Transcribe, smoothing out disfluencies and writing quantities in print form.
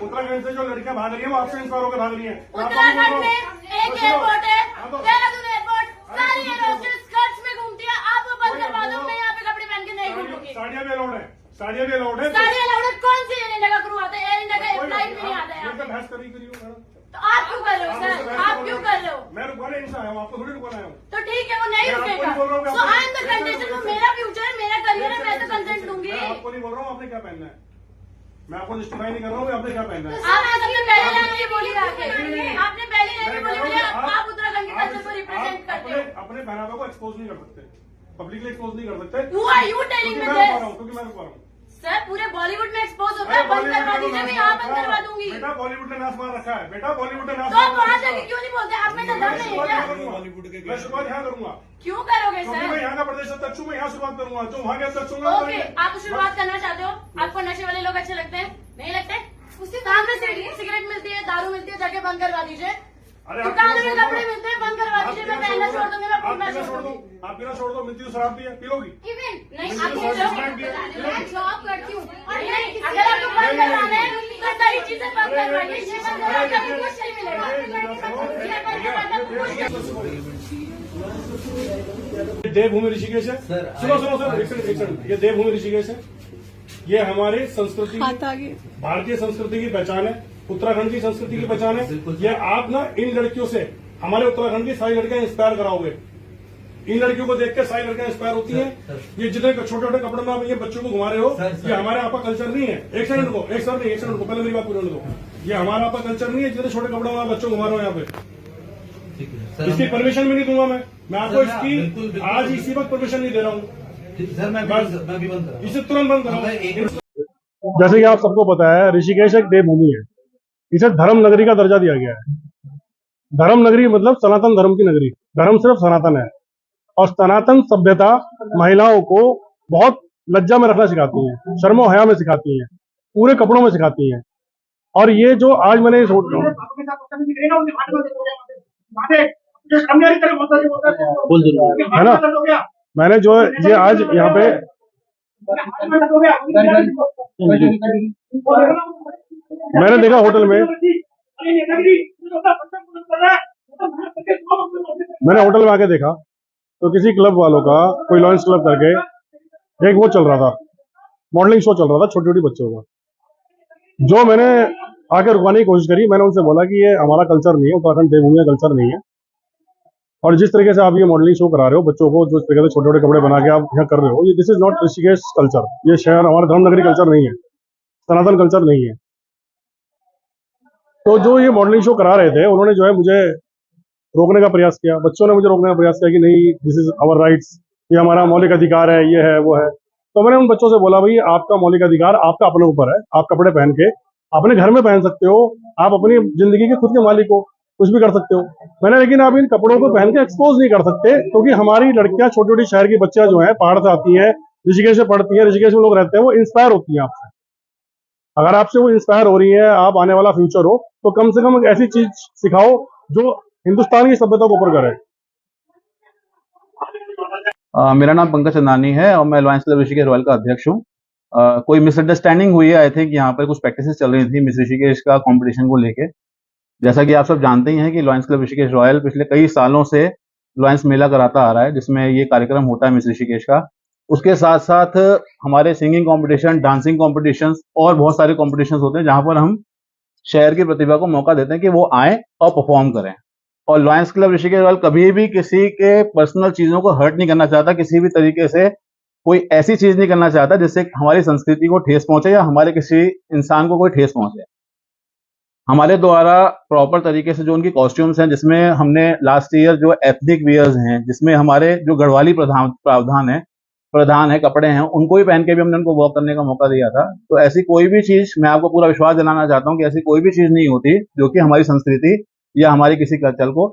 उत्तराखंड से जो लड़कियां भाग रही है वो आपसे इंस्पायर होकर भाग रही है। उत्तराखंड में एक एयरपोर्ट है, देहरादून एयरपोर्ट, सारी एयरपोर्ट स्कर्ट्स में घूमती है। आप वो बंद करवा दो, मैं यहाँ पे कपड़े पहन के नहीं घूमूंगी। साड़ियां भी अलाउड है, साड़ियां भी अलाउड है। साड़ियां अलाउड है? कौन सी एयर इंडिया का क्रू आता है? एयर इंडिया का फ्लाइट भी नहीं आता है यहाँ पे। बहस करी करी हो, तो आप क्यों कर रहे हो सर? आप क्यों कर रहे हो? मैं रुकवाने नहीं आया हूँ, आपको थोड़ी रुकवाना आया हूँ। तो ठीक है, वो नहीं रुकेगा। सो आई एम द कंटेस्टेंट, वो मेरा फ्यूचर है, मेरा करियर है, मैं तो कंसेंट दूंगी। मैं आपको नहीं बोल रहा हूँ आपने क्या पहनना है, मैं आपको जस्टिफाई नहीं कर रहा हूँ आपने क्या पहनना है। आपने सबसे पहले लाइन ये बोली आके, आपने पहली लाइन बोली मुझे आप उत्तराखंड के कल्चर को रिप्रेजेंट करते हो। अपने पहनावे को एक्सपोज नहीं कर सकते, पब्लिकली एक्सपोज नहीं कर सकते। Who are you telling me this? क्योंकि मैं रुकवा रहा हूँ। सर पूरे बॉलीवुड में एक्सपोज होता है, बंद करवा दीजिए, मैं यहाँ बंद करवा दूंगी। बेटा बॉलीवुड ने नाश मार रखा है, बेटा बॉलीवुड ने नाश तो आप वहाँ जाके क्यों नहीं बोलते? आप में तो दम नहीं है क्या? मैं शुरुआत यहाँ करूंगा। क्यों करोगे क्योंकि मैं सर? यहाँ का प्रदेश अध्यक्ष हूँ, मैं यहाँ शुरुआत करूंगा, जो वहाँ के अध्यक्ष होंगे ओके, आप शुरुआत करना चाहते हो? आपको नशे वाले लोग अच्छे लगते हैं? नहीं लगते? उसके सामने सिगरेट मिलती है, दारू मिलती है, जाके बंद करवा दीजिए। दुकान में कपड़े मिलते हैं, बंद करवा दीजिए। मैं पहनना छोड़ दूंगी, मैं घूमना छोड़ दूंगी। आप बिना छोड़ दो, मिलती तो शराब भी है, पी लोगी। नहीं, आप मैं जॉब करती हूँ और नहीं, अगर आपको बंद करवाना है तो सारी चीजें बंद करवाइए। ये बंद करवाने का भी कुछ नहीं मिलेगा। ये बंद करवाने का कुछ नहीं। देवभूमि ऋषिकेश है। सुनो सुनो सर, एक सेकंड, ये देवभूमि ऋषिकेश है। ये हमारी संस्कृति, भारतीय संस्कृति की पहचान है, उत्तराखंड की संस्कृति की पहचान है। ये आप ना इन लड़कियों से, हमारे उत्तराखंड की सारी लड़कियां इंस्पायर कराओगे। इन लड़कियों को देख के सारी लड़कियां इंस्पायर होती हैं। ये जितने छोटे छोटे कपड़े में आप ये बच्चों को घुमा रहे हो, ये हमारे आपका कल्चर नहीं है। एक सेकंड को, एक सेकंड को, पहले मेरी बात पूरी होने दो। ये हमारा आपका कल्चर नहीं है, जितने छोटे कपड़ों में आप बच्चों को घुमा रहे हो यहाँ पे। इसकी परमिशन भी नहीं दूंगा मैं आपको इसकी आज इसी वक्त परमिशन नहीं दे रहा हूँ। इसे तुरंत बंद कराओ। जैसे कि आप सबको पता है, ऋषिकेश एक देवभूमि है। इसे धर्म नगरी का दर्जा दिया गया है। धर्म नगरी मतलब सनातन धर्म की नगरी। धर्म सिर्फ सनातन है, और सनातन सभ्यता महिलाओं को बहुत लज्जा में रखना सिखाती है, शर्मो हया में सिखाती है, पूरे कपड़ों में सिखाती है। और ये जो आज मैंने है ना, मैंने जो ये आज यहाँ पे मैंने देखा होटल में, मैंने होटल में आके देखा तो किसी क्लब वालों का, कोई लॉयंस क्लब करके एक वो चल रहा था, मॉडलिंग शो चल रहा था छोटी छोटी बच्चों का। जो मैंने आके रुकवाने की कोशिश करी, मैंने उनसे बोला कि ये हमारा कल्चर नहीं है, उत्तराखंड देवभूमि का कल्चर नहीं है। और जिस तरीके से आप ये मॉडलिंग शो करा रहे हो बच्चों को, जो तरीके से छोटे छोटे कपड़े बना के आप यहाँ कर रहे हो, ये this is not Rishikesh culture. ये शहर हमारा धर्मनगरी कल्चर नहीं है, सनातन कल्चर नहीं है। तो जो ये मॉडलिंग शो करा रहे थे, उन्होंने जो है मुझे रोकने का प्रयास किया, बच्चों ने मुझे रोकने का प्रयास किया कि नहीं, दिस इज आवर राइट्स, ये हमारा मौलिक अधिकार है, ये है वो है। तो मैंने उन बच्चों से बोला, भाई आपका मौलिक अधिकार आपका अपने ऊपर है, आप कपड़े पहन के अपने घर में पहन सकते हो, आप अपनी जिंदगी के खुद के मालिक हो, कुछ भी कर सकते हो। मैंने, लेकिन आप इन कपड़ों को पहन के एक्सपोज नहीं कर सकते, क्योंकि हमारी लड़कियां, छोटी छोटी शहर की बच्चियां जो है, पहाड़ से आती है, ऋषिकेश में पढ़ती है, ऋषिकेश में लोग रहते हैं, वो इंस्पायर होती है आपसे। अगर आपसे वो इंस्पायर हो रही है, आप आने वाला फ्यूचर हो, तो कम से कम ऐसी चीज सिखाओ जो हिंदुस्तान की सभ्यता को ऊपर करे। मेरा नाम पंकज चंदानी है और मैं लॉयंस क्लब ऋषिकेश रॉयल का अध्यक्ष हूँ। कोई मिसअंडरस्टैंडिंग हुई है, आई थिंक यहाँ पर कुछ प्रैक्टिसेस चल रही थी मिस ऋषिकेश का कंपटीशन को लेके। जैसा कि आप सब जानते ही हैं कि लॉयंस क्लब ऋषिकेश रॉयल पिछले कई सालों से लॉयंस मेला कराता आ रहा है, जिसमें ये कार्यक्रम होता है मिस ऋषिकेश का। उसके साथ साथ हमारे सिंगिंग कॉम्पिटिशन, डांसिंग कॉम्पिटिशन और बहुत सारे कॉम्पिटिशन होते हैं, जहां पर हम शहर की प्रतिभा को मौका देते हैं कि वो आए और परफॉर्म करें। और लॉयंस क्लब ऋषिकेश रॉयल कभी भी किसी के पर्सनल चीजों को हर्ट नहीं करना चाहता, किसी भी तरीके से कोई ऐसी चीज नहीं करना चाहता जिससे हमारी संस्कृति को ठेस पहुंचे या हमारे किसी इंसान को कोई ठेस पहुंचे। हमारे द्वारा प्रॉपर तरीके से जो उनकी कॉस्ट्यूम्स हैं, जिसमें हमने लास्ट ईयर जो एथनिक वियर्स हैं, जिसमें हमारे जो गढ़वाली प्रधान है कपड़े हैं, उनको भी पहन के भी हमने उनको वॉक करने का मौका दिया था। तो ऐसी कोई भी चीज, मैं आपको पूरा विश्वास दिलाना चाहता हूं कि ऐसी कोई भी चीज नहीं होती जो कि हमारी संस्कृति या हमारे किसी कल्चर को